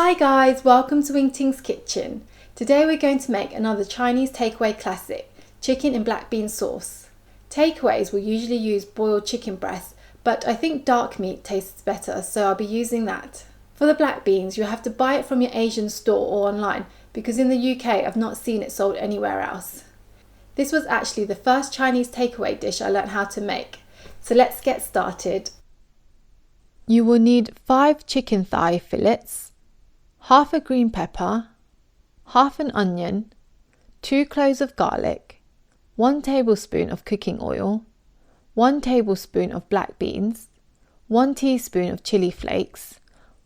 Hi guys, welcome to Wing Ting's Kitchen. Today we're going to make another Chinese takeaway classic, chicken in black bean sauce. Takeaways will usually use boiled chicken breast, but I think dark meat tastes better, so I'll be using that. For the black beans, you have to buy it from your Asian store or online, because in the UK I've not seen it sold anywhere else. This was actually the first Chinese takeaway dish I learned how to make, so let's get started. You will need 5 chicken thigh fillets, half a green pepper, half an onion, 2 cloves of garlic, 1 tablespoon of cooking oil, 1 tablespoon of black beans, 1 teaspoon of chili flakes,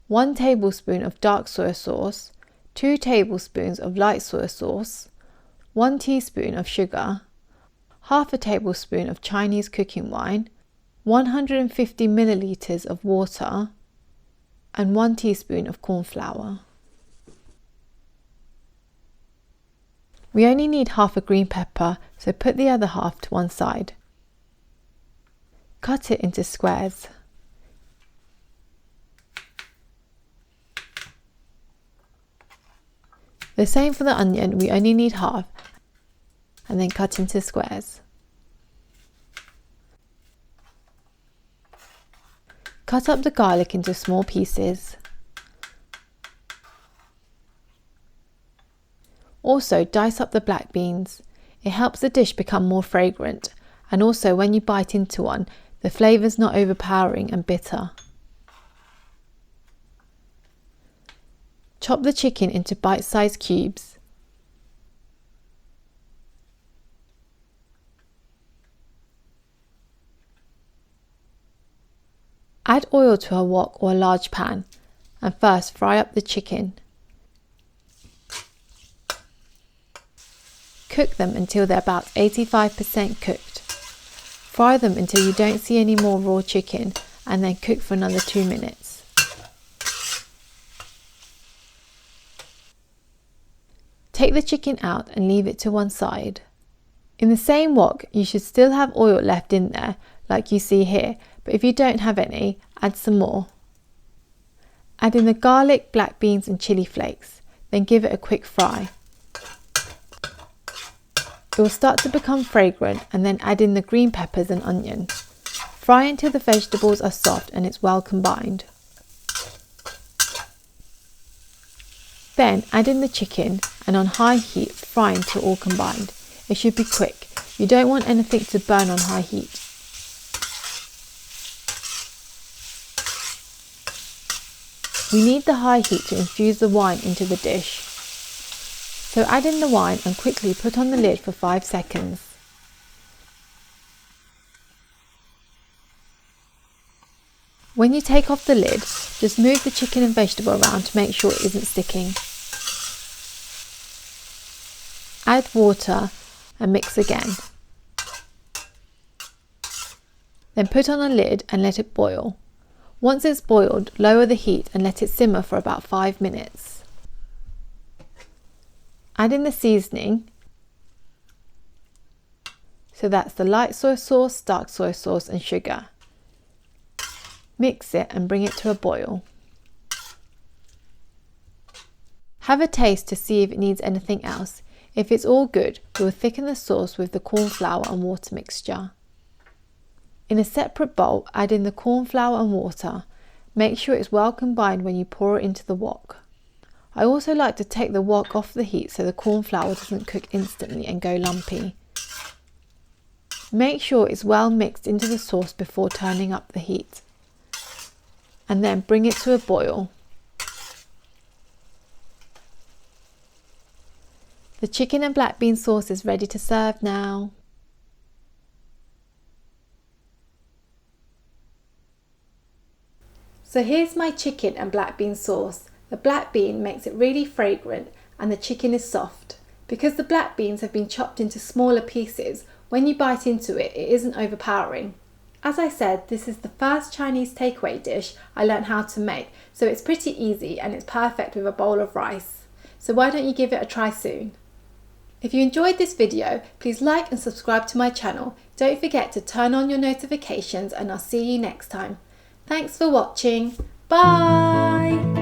1 tablespoon of dark soy sauce, 2 tablespoons of light soy sauce, 1 teaspoon of sugar, half a tablespoon of Chinese cooking wine, 150 milliliters of water, and 1 teaspoon of corn flour. We only need half a green pepper, so put the other half to one side. Cut it into squares. The same for the onion, we only need half, and then cut into squares. Cut up the garlic into small pieces. Also, dice up the black beans. It helps the dish become more fragrant, and also when you bite into one, the flavour's not overpowering and bitter. Chop the chicken into bite-sized cubes. Add oil to a wok or a large pan, and first fry up the chicken. Cook them until they're about 85% cooked. Fry them until you don't see any more raw chicken, and then cook for another 2 minutes. Take the chicken out and leave it to one side. In the same wok, you should still have oil left in there, like you see here, but if you don't have any, add some more. Add in the garlic, black beans and chili flakes, then give it a quick fry. It will start to become fragrant, and then add in the green peppers and onion. Fry until the vegetables are soft and it's well combined. Then add in the chicken and on high heat fry until all combined. It should be quick. You don't want anything to burn on high heat. We need the high heat to infuse the wine into the dish. So add in the wine and quickly put on the lid for 5 seconds. When you take off the lid, just move the chicken and vegetable around to make sure it isn't sticking. Add water and mix again. Then put on a lid and let it boil. Once it's boiled, lower the heat and let it simmer for about 5 minutes. Add in the seasoning. So that's the light soy sauce, dark soy sauce and sugar. Mix it and bring it to a boil. Have a taste to see if it needs anything else. If it's all good, we'll thicken the sauce with the corn flour and water mixture. In a separate bowl, add in the corn flour and water. Make sure it's well combined when you pour it into the wok. I also like to take the wok off the heat so the corn flour doesn't cook instantly and go lumpy. Make sure it's well mixed into the sauce before turning up the heat. And then bring it to a boil. The chicken and black bean sauce is ready to serve now. So here's my chicken and black bean sauce. The black bean makes it really fragrant and the chicken is soft. Because the black beans have been chopped into smaller pieces, when you bite into it, it isn't overpowering. As I said, this is the first Chinese takeaway dish I learned how to make, so it's pretty easy and it's perfect with a bowl of rice. So why don't you give it a try soon? If you enjoyed this video, please like and subscribe to my channel. Don't forget to turn on your notifications and I'll see you next time. Thanks for watching. Bye!